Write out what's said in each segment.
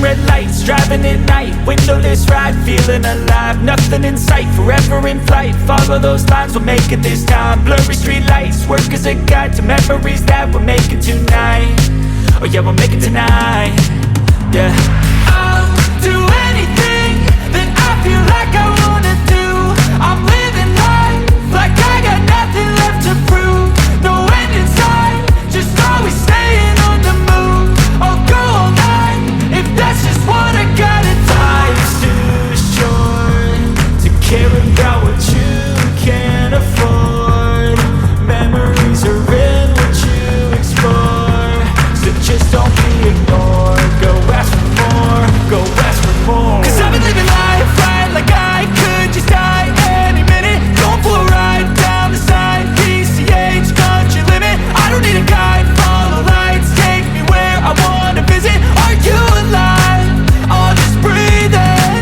red lights, driving at night, windowless ride, feeling alive. Nothing in sight, forever in flight. Follow those lines, we'll make it this time. Blurry street lights, work as a guide to memories that we're making tonight. Oh yeah, we'll make it tonight. Yeah. I'll do anything that I feel like I wanna do. I'm living life like I got nothing left to prove. No end in sight, just always staying on the move. I'll go all night if that's just what I gotta do. Life's too short to care about what you can't afford. Memories are in what you explore, so just don't be ignored. Go ask for more, go ask for more. 'Cause I've been living life right like I could just die any minute. Going for a ride down the side, PCH, country limit. I don't need a guide, follow lights, take me where I wanna visit. Are you alive? I'll just breathe in.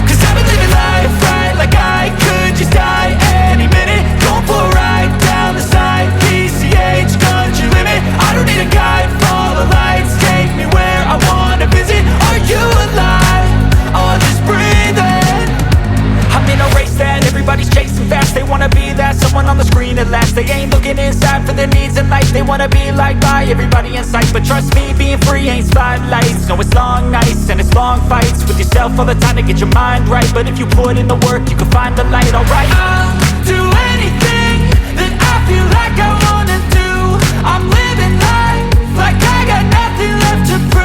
'Cause I've been living life right like I could just die any minute. Going for a ride down the side, PCH, country limit. I don't need a guide, follow lights, take me where I wanna visit. Are you alive? I'll just breathe in. I'm in a race that everybody's chasing fast. They wanna be that someone on the screen at last. They ain't looking inside for their needs in life. They wanna be liked by everybody in sight. But trust me, being free ain't spotlights. No, it's long nights and it's long fights with yourself all the time to get your mind right. But if you put in the work, you can find the light, alright? I'll do anything that I feel like I wanna do. I'm living life like I got nothing left to prove.